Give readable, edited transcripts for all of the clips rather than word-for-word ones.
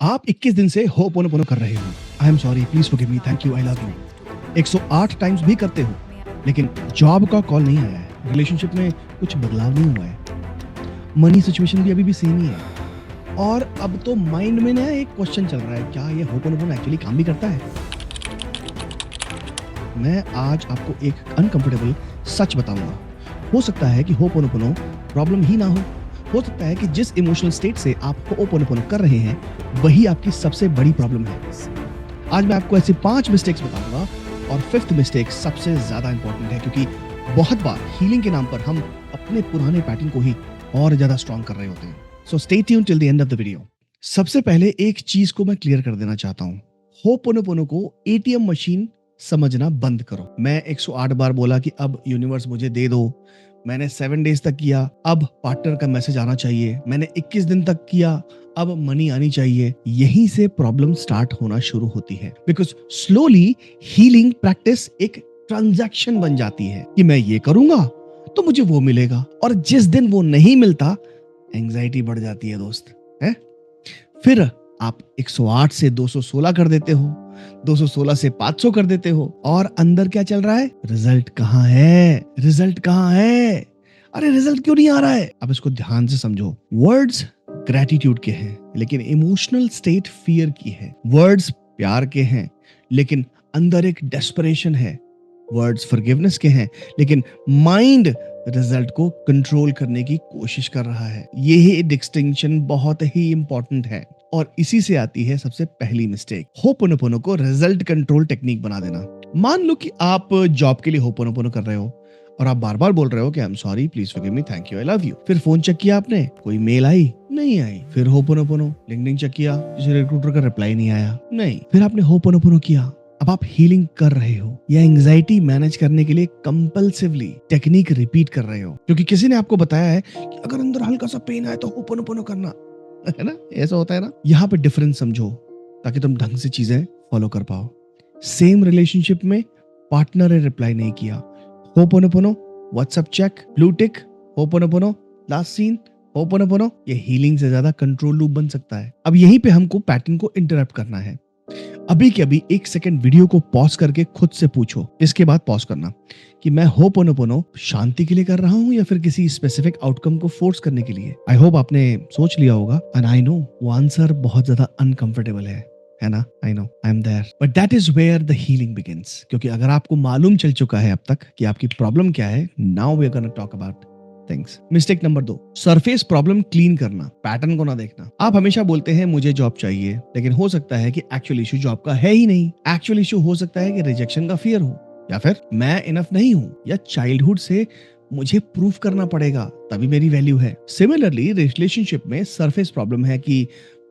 आप 21 दिन से होपोनोपोनो कर रहे हो। I am sorry, please forgive me, thank you, I love you 108 times भी करते हो, लेकिन जॉब का कॉल नहीं आया है, रिलेशनशिप में कुछ बदलाव नहीं हुआ है, मनी सिचुएशन भी अभी भी सेम ही है, और अब तो माइंड में ना एक क्वेश्चन चल रहा है, क्या ये होपोनोपोनो एक्चुअली काम भी करता है? मैं आज आपको एक अनकंफर्टेबल सच बताऊंगा। हो सकता है कि होपोनोपोनो प्रॉब्लम ही ना हो सकता है कि जिस इमोशनल स्टेट से आप होपोनोपोनो कर रहे हैं वही आपकी सबसे बड़ी प्रॉब्लम है। आज मैं आपको ऐसे 5 मिस्टेक्स बताऊंगा और 5th मिस्टेक सबसे ज्यादा इंपॉर्टेंट है, क्योंकि बहुत बार हीलिंग के नाम पर हम अपने पुराने पैटर्न को ही और ज्यादा स्ट्रॉन्ग कर रहे होते हैं। So stay tuned till the end of the video. सबसे पहले एक चीज को मैं क्लियर कर देना चाहता हूं, होपोनोपोनो को एटीएम मशीन समझना बंद करो। मैं 108 बार बोला कि अब यूनिवर्स मुझे दे दो, मैंने 7 डेज तक किया, अब पार्टनर का मैसेज आना चाहिए, मैंने 21 दिन तक किया, अब मनी आनी चाहिए। यहीं से प्रॉब्लम स्टार्ट होना शुरू होती है, बिकॉज स्लोली हीलिंग प्रैक्टिस एक ट्रांजैक्शन बन जाती है कि मैं ये करूंगा तो मुझे वो मिलेगा, और जिस दिन वो नहीं मिलता एंजाइटी बढ़ जाती है दोस्त, है? फिर आप 108 से 216 कर देते हो, 216 से 500 कर देते हो, और अंदर क्या चल रहा है? रिजल्ट कहाँ है? रिजल्ट कहाँ है? अरे रिजल्ट क्यों नहीं आ रहा है? अब इसको ध्यान से समझो। वर्ड्स ग्रेटिट्यूड के हैं, लेकिन इमोशनल स्टेट फियर की है। वर्ड्स प्यार के हैं, लेकिन अंदर एक डेस्परेशन है। वर्ड्स फॉरगिवनेस के हैं, लेकिन माइंड रिजल्ट को कंट्रोल करने की कोशिश कर रहा है। यही डिस्टिंक्शन बहुत ही इंपॉर्टेंट है, और इसी से आती है सबसे पहली मिस्टेक, होपोनोपोनो को रिजल्ट कंट्रोल टेक्निक बना देना। मान लो कि आप जॉब के लिए होपोनोपोनो कर रहे हो और आप बार बार बोल रहे हो कि I am sorry, please forgive me, thank you, I love you. फिर फोन चेक किया आपने, कोई मेल आई नहीं आई। फिर होपोनोपोनो। लिंक्डइन चेक किया, किसी रिक्रूटर का रिप्लाई नहीं आया, नहीं। फिर आपने होपोनोपोनो किया। अब आप हीलिंग कर रहे हो या एंजाइटी मैनेज करने के लिए कंपल्सिवली टेक्निक रिपीट कर रहे हो, क्योंकि किसी ने आपको बताया है कि अगर अंदर हल्का सा पेन आए तो होपोनोपोनो करना, है ना? ऐसा होता है ना? यहाँ पे डिफरेंस समझो ताकि तुम ढंग से चीजें फॉलो कर पाओ। सेम रिलेशनशिप में पार्टनर ने रिप्लाई नहीं किया, Ho'oponopono, WhatsApp check, blue tick, Ho'oponopono, last seen, Ho'oponopono. ये हीलिंग से ज्यादा कंट्रोल लूप बन सकता है। अब यहीं पे हमको पैटर्न को इंटरप्ट करना है। अभी के अभी 1 सेकंड वीडियो को पॉज करके खुद से पूछो, इसके बाद पॉज करना, कि मैं होपोनोपोनो शांति के लिए कर रहा हूं या फिर किसी स्पेसिफिक आउटकम को फोर्स करने के लिए। आई होप आपने सोच लिया होगा, एंड आई नो वो आंसर बहुत ज्यादा अनकंफर्टेबल है ना? I know, I am there, but that is where the healing begins. क्योंकि अगर आपको मालूम चल चुका है अब तक कि आपकी प्रॉब्लम क्या है, now we are gonna talk about things. Mistake number 2, surface problem clean करना, पैटर्न को ना देखना। आप हमेशा बोलते हैं मुझे जॉब चाहिए, लेकिन हो सकता है कि एक्चुअल इशू जॉब का है ही नहीं। एक्चुअल इशू हो सकता है कि रिजेक्शन का फियर हो, या फिर मैं इनफ नहीं हूं, या चाइल्डहुड से मुझे प्रूफ करना पड़ेगा तभी मेरी वैल्यू है। सिमिलरली रिलेशनशिप में सरफेस प्रॉब्लम है कि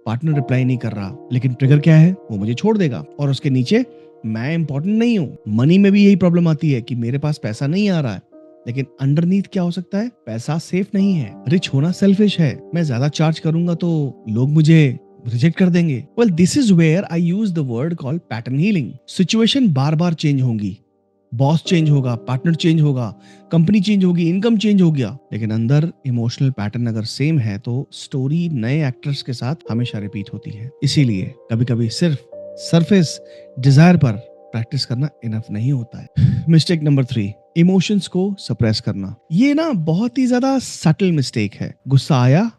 पार्टनर रिप्लाई नहीं कर रहा, लेकिन ट्रिगर क्या है? वो मुझे छोड़ देगा, और उसके नीचे मैं इंपॉर्टेंट नहीं हूं। मनी में भी यही प्रॉब्लम आती है कि मेरे पास पैसा नहीं आ रहा है, लेकिन अंडरनीथ क्या हो सकता है? पैसा सेफ नहीं है, रिच होना सेल्फिश है, मैं ज्यादा चार्ज करूंगा तो लोग मुझे रिजेक्ट कर देंगे। Well, this is where I use the word called pattern healing. Situation बार बार चेंज होंगी, बॉस चेंज होगा, पार्टनर चेंज होगा, कंपनी चेंज होगी, इनकम चेंज हो गया, लेकिन अंदर इमोशनल पैटर्न अगर सेम है तो स्टोरी नए एक्टर्स के साथ हमेशा रिपीट होती है। इसीलिए कभी कभी सिर्फ सरफेस डिजायर पर प्रैक्टिस करना इनफ नहीं होता है। मिस्टेक नंबर 3, इमोशंस को सप्रेस करना। ये ना बहुत ही ज्यादा सटल मिस्टेक है। गुस्सा आया,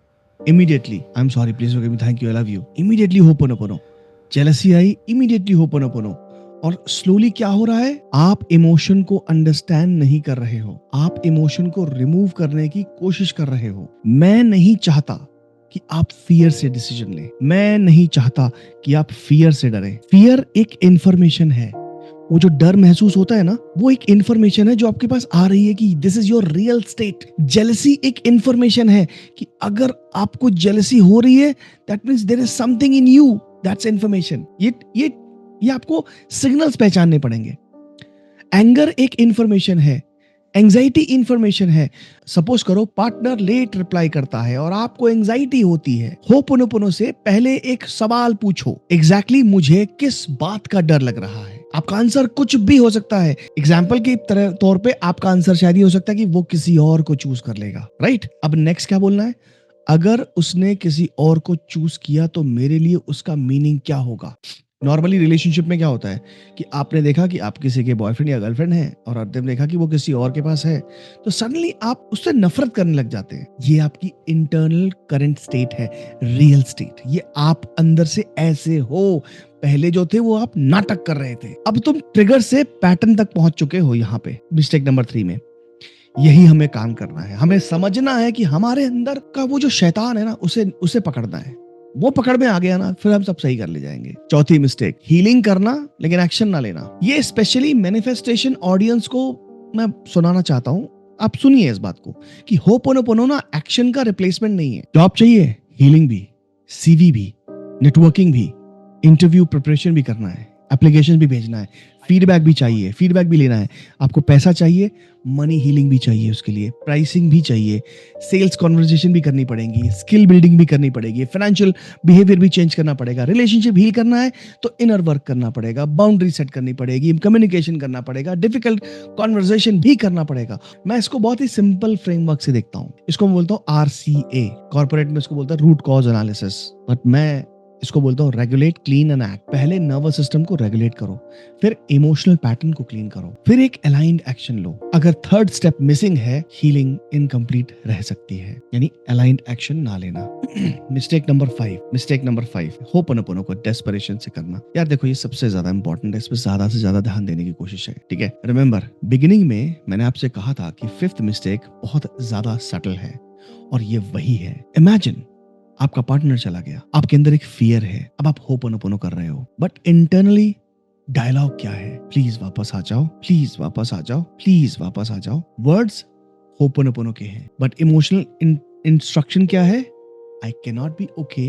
immediately I am sorry, please forgive me, thank you, I love you, immediately ho'oponopono. Jealousy I, immediately ho'oponopono. और स्लोली क्या हो रहा है? आप इमोशन को अंडरस्टैंड नहीं कर रहे हो, आप इमोशन को रिमूव करने की कोशिश कर रहे हो। मैं नहीं चाहता कि आप फियर से डिसीजन लें, मैं नहीं चाहता कि आप फियर से डरें। फियर एक इंफॉर्मेशन है, वो जो डर महसूस होता है ना, वो एक इंफॉर्मेशन है जो आपके पास आ रही है कि this is your real state. Jealousy एक इंफॉर्मेशन है कि अगर आपको जेलसी हो रही है, that means there is something in you, that's information. ये आपको सिग्नल्स पहचानने पड़ेंगे। एंगर एक इंफॉर्मेशन है, एंजाइटी इंफॉर्मेशन है। सपोज करो पार्टनर लेट रिप्लाई करता है और आपको एंजाइटी होती है, होपोनोपोनो से पहले एक सवाल पूछो, एग्जैक्टली मुझे किस बात का डर लग रहा है? आपका आंसर कुछ भी हो सकता है। एग्जाम्पल के तौर पे आपका आंसर शायद ये हो सकता है कि वो किसी और को चूज कर लेगा, राइट? अब नेक्स्ट क्या बोलना है? अगर उसने किसी और को चूज किया तो मेरे लिए उसका मीनिंग क्या होगा? नॉर्मली रिलेशनशिप में क्या होता है कि आपने देखा कि आप किसी के बॉयफ्रेंड या गर्लफ्रेंड हैं और आपने देखा कि वो किसी और के पास है, तो सडनली आप उससे नफरत करने लग जाते हैं। ये आपकी इंटरनल करंट स्टेट है, रियल स्टेट। ये आप अंदर से ऐसे हो। पहले जो थे वो आप नाटक कर रहे थे, अब तुम ट्रिगर से पैटर्न तक पहुंच चुके हो। यहाँ पे मिस्टेक नंबर 3 में यही हमें काम करना है। हमें समझना है कि हमारे अंदर का वो जो शैतान है ना, उसे उसे पकड़ना है। वो पकड़ में आ गया ना, फिर हम सब सही कर ले जाएंगे। चौथी मिस्टेक, हीलिंग करना लेकिन एक्शन ना लेना। ये स्पेशली मैनिफेस्टेशन ऑडियंस को मैं सुनाना चाहता हूं। आप सुनिए इस बात को कि होपोनोपोनो ना एक्शन का रिप्लेसमेंट नहीं है। जॉब चाहिए, हीलिंग भी, सीवी भी, नेटवर्किंग भी, इंटरव्यू प्रिपरेशन भी करना है, एप्लीकेशन भी भेजना है, फीडबैक भी चाहिए, फीडबैक भी लेना है। आपको पैसा चाहिए, मनी हीलिंग भी चाहिए, उसके लिए प्राइसिंग भी चाहिए, सेल्स कॉन्वर्सेशन भी करनी पड़ेगी, स्किल बिल्डिंग भी करनी पड़ेगी, फाइनेंशियल बिहेवियर भी चेंज करना पड़ेगा। रिलेशनशिप हील करना है तो इनर वर्क करना पड़ेगा, बाउंड्री सेट करनी पड़ेगी, कम्युनिकेशन करना पड़ेगा, डिफिकल्ट कॉन्वर्सेशन भी करना पड़ेगा। मैं इसको बहुत ही सिंपल फ्रेमवर्क से देखता हूँ। इसको मैं बोलता हूँ RCA, कॉर्पोरेट में इसको बोलता है रूट कॉज एनालिसिस, बट मैं इसको बोलता हूँ रेगुलेट, क्लीन एंड एक्ट। पहले नर्वस सिस्टम को रेगुलेट करो, फिर इमोशनल पैटर्न को क्लीन करो, फिर एक अलाइंड एक्शन लो। अगर थर्ड स्टेप मिसिंग है, हीलिंग इनकम्प्लीट रह सकती है, यानी अलाइंड एक्शन ना लेना। मिस्टेक नंबर 5, होपोनोपोनो को डेस्परेशन से करना। यार देखो, ये सबसे ज्यादा इंपॉर्टेंट है, इस पर ज्यादा से ज्यादा ध्यान देने की कोशिश है, ठीक है? रिमेंबर, बिगिनिंग में मैंने आपसे कहा था कि 5th मिस्टेक बहुत ज्यादा सटल है, और ये वही है। इमेजिन आपका पार्टनर चला गया, आपके अंदर एक फियर है, अब आप होपोनोपोनो कर रहे हो, बट इंटरनली डायलॉग क्या है? प्लीज वापस आ जाओ, प्लीज वापस आ जाओ, प्लीज वापस आ जाओ। वर्ड्स होपोनोपोनो के हैं, बट इमोशनल इंस्ट्रक्शन क्या है? I can not be okay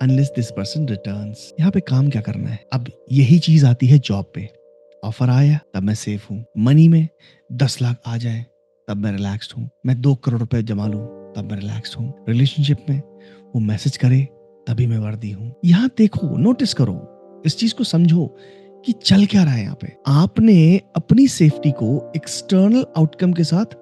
unless this person returns. यहाँ पे काम क्या करना है? अब यही चीज आती है जॉब पे। ऑफर आया तब मैं सेफ हूँ, मनी में 10 लाख आ जाए तब मैं रिलैक्स्ड हूँ, मैं 2 करोड़ रुपए जमा लूं तब मैं रिलैक्स्ड हूँ। रिलेशनशिप में वो मैसेज करे तभी मैं वर्दी हूं। यहां देखो, नोटिस करो, इस चीज को समझो कि चल क्या रहा है यहाँ पे। आपने अपनी सेफ्टी को एक्सटर्नल आउटकम के साथ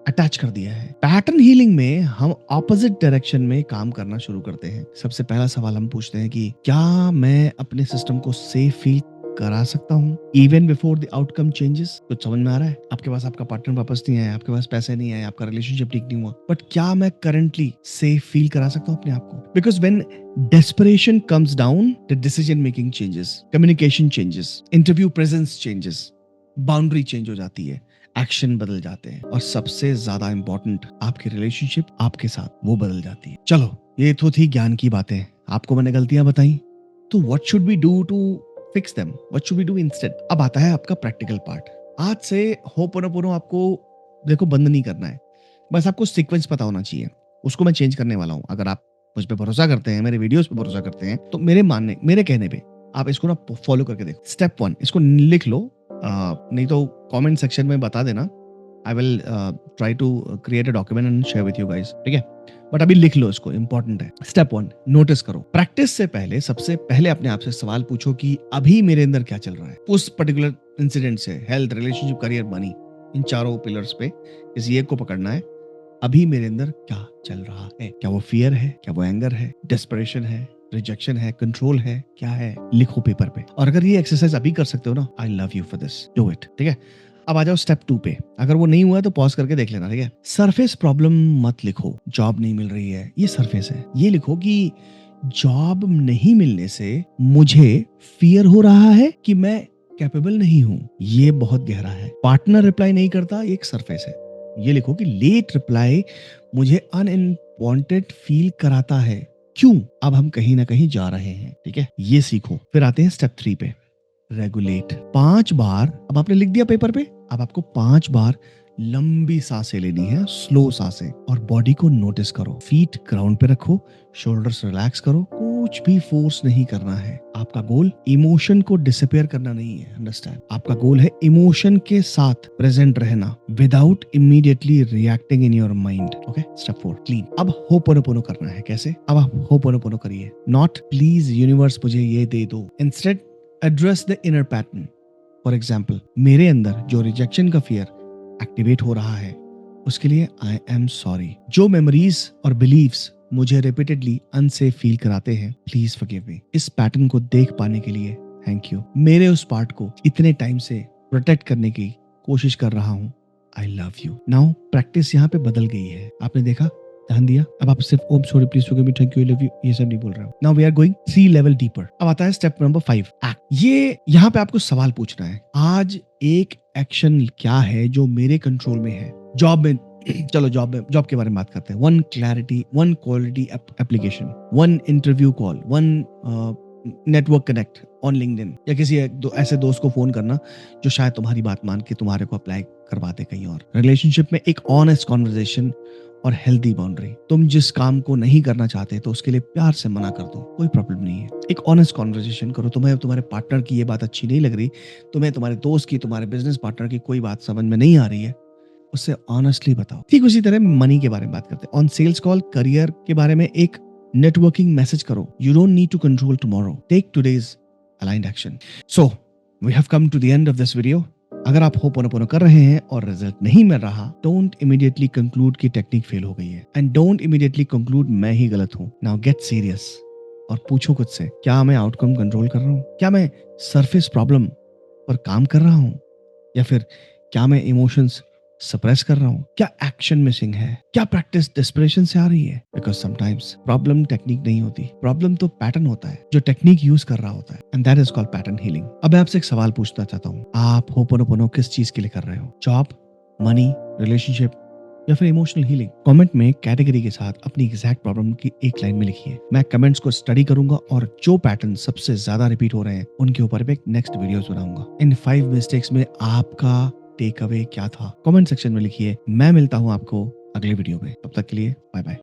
अटैच कर दिया है। पैटर्न हीलिंग में हम ऑपोजिट डायरेक्शन में काम करना शुरू करते हैं। सबसे पहला सवाल हम पूछते हैं कि क्या मैं अपने सिस्टम को सेफ फील करा सकता हूँ even before the outcome changes? कुछ समझ में आ रहा है? आपके पास आपका पार्टनर वापस नहीं आया, आपके पास पैसे नहीं आए, आपका रिलेशनशिप ठीक नहीं हुआ, बट क्या मैं करंटली सेफ फील करा सकता हूँ अपने आप को? Because when desperation comes down, the decision making changes, communication changes, interview presence changes, boundary change हो जाती है, एक्शन बदल जाते हैं, और सबसे ज्यादा इंपॉर्टेंट, आपकी रिलेशनशिप आपके साथ वो बदल जाती है। चलो, ये तो थी ज्ञान की बातें, आपको मैंने गलतियां बताई, तो what should we do to fix them? What should we do instead? अब आता है आपका प्रैक्टिकल पार्ट। आज से होपोनोपोनो आपको देखो बंद नहीं करना है, बस आपको सीक्वेंस पता होना चाहिए, उसको मैं चेंज करने वाला हूं। अगर आप मुझ पे भरोसा करते हैं, मेरे वीडियोस पे भरोसा करते हैं, तो मेरे कहने पे आप इसको ना फॉलो करके देखो। स्टेप 1, इसको लिख लो, नहीं तो कमेंट सेक्शन में बता देना। I will try to create a document and share with you guys, ठीक है? बट अभी लिख लो इसको, इंपॉर्टेंट है। स्टेप 1, नोटिस करो। प्रैक्टिस से पहले सबसे पहले अपने आप से सवाल पूछो कि अभी मेरे अंदर क्या चल रहा है उस पर्टिकुलर इंसिडेंट से। हेल्थ, रिलेशनशिप, करियर, मनी, इन चारों पिलर्स पे किसी एक को पकड़ना है। अभी मेरे अंदर क्या चल रहा है? क्या वो फियर है? क्या वो एंगर है? डेस्परेशन है? रिजेक्शन है? कंट्रोल है? क्या है? लिखो पेपर पे। और अगर ये एक्सरसाइज अभी कर सकते हो ना, आई love you for this, do it, ठीक है? अब आ जाओ स्टेप 2 पे। अगर वो नहीं हुआ है तो पॉज करके देख लेना, ठीक है? सरफेस प्रॉब्लम मत लिखो, जॉब नहीं मिल रही है, ये सरफेस है। ये लिखो कि जॉब नहीं मिलने से मुझे फियर हो रहा है कि मैं कैपेबल नहीं हूं, ये बहुत गहरा है। पार्टनर रिप्लाई नहीं करता, ये एक सरफेस है। ये लिखो कि लेट रिप्लाई मुझे अनवांटेड फील कराता है, क्यों? अब हम कहीं ना कहीं जा रहे हैं, ठीक है? ये सीखो। फिर आते हैं स्टेप 3 पे, रेगुलेट। 5 बार, अब आपने लिख दिया पेपर पे, अब आपको 5 बार लंबी सांसें लेनी है, स्लो सांसें, और बॉडी को नोटिस करो। फीट ग्राउंड पे रखो, शोल्डर्स रिलैक्स करो, कुछ भी फोर्स नहीं करना है। आपका गोल इमोशन को डिसअपियर करना नहीं है, अंडरस्टैंड? आपका गोल है इमोशन के साथ प्रेजेंट रहना without immediately reacting in your mind, okay? Step 4, clean. अब होपोनोपोनो करना है। कैसे? अब आप होपोनोपोनो करिए, नॉट प्लीज यूनिवर्स मुझे ये दे दो, instead address the inner pattern. For example, मेरे अंदर जो रिजेक्शन का फियर एक्टिवेट हो रहा है, उसके लिए आई एम सॉरी। जो मेमोरीज और बिलीव्स मुझे रिपीटेडली अनसेफ फील कराते हैं, प्लीज फॉरगिव मी। इस पैटर्न को देख पाने के लिए थैंक यू। मेरे उस पार्ट को इतने टाइम से प्रोटेक्ट करने की कोशिश कर रहा हूँ, आई लव यू। नाउ प्रैक्टिस यहाँ पे बदल गई है, आपने देखा, ध्यान दिया। अब आप सिर्फ ओम sorry please forgive me thank you I love you ये सब नहीं बोल रहा हूँ। Now we are going 3 level deeper. अब आता है स्टेप नंबर 5, एक्ट। ये यहाँ पे आपको सवाल पूछना है, आज एक एक्शन क्या है जो मेरे कंट्रोल में है। जॉब में चलो जॉब के बारे में बात करते हैं। 1 clarity, 1 quality application, 1 interview call, 1 network connect on LinkedIn, या किसी ऐसे दोस्त को फोन करना जो शायद तुम्हारी बात मान के तुम्हारे को अप्लाई करवा दे कहीं और। रिलेशनशिप में एक ऑनेस्ट कॉन्वर्जेशन और हेल्दी बाउंड्री। तुम जिस काम को नहीं करना चाहते तो उसके लिए प्यार से मना कर दो, कोई प्रॉब्लम नहीं है। एक ऑनेस्ट कॉन्वर्जेशन करो। तुम्हें तुम्हारे पार्टनर की ये बात अच्छी नहीं लग रही, तुम्हें तुम्हारे दोस्त की, तुम्हारे बिजनेस पार्टनर की कोई बात समझ में नहीं आ रही है, उससे ऑनेस्टली बताओ। ठीक उसी तरह मनी के बारे में बात करते हैं। ऑन सेल्स कॉल, करियर के बारे में एक नेटवर्किंग मैसेज करो। You don't need to control tomorrow, take today's aligned action. So we have come to the end of this video. अगर आप होपोनोपोनो कर रहे हैं और रिजल्ट नहीं मिल रहा, डोंट इमीडिएटली कंक्लूड कि टेक्निक फेल हो गई है, एंड डोंट इमीडिएटली कंक्लूड मैं ही गलत हूं। नाउ गेट सीरियस और पूछो खुद से, क्या मैं आउटकम कंट्रोल कर रहा हूं? क्या मैं सरफेस प्रॉब्लम पर काम कर रहा हूं, या फिर क्या मैं इमोशंस सप्रेस कर रहा हूं? क्या एक्शन मिसिंग है? क्या प्रैक्टिस डेस्परेशन से आ रही है? बिकॉज समटाइम्स प्रॉब्लम टेक्निक नहीं होती, प्रॉब्लम तो पैटर्न होता है जो टेक्निक यूज कर रहा होता है, and that is called pattern healing. अब मैं आपसे एक सवाल पूछना चाहता हूँ, आप होपोनोपोनो किस चीज के लिए कर रहे हो? जॉब, मनी, रिलेशनशिप, या फिर इमोशनल हीलिंग? कमेंट में कैटेगरी के साथ अपनी एग्जैक्ट प्रॉब्लम की एक लाइन में लिखिए। मैं कमेंट्स को स्टडी करूंगा और जो पैटर्न सबसे ज्यादा रिपीट हो रहे हैं उनके ऊपर मैं एक नेक्स्ट वीडियोस बनाऊंगा। इन 5 मिस्टेक्स में आपका टेक अवे क्या था? कमेंट सेक्शन में लिखिए। मैं मिलता हूं आपको अगले वीडियो में, तब तक के लिए बाय बाय।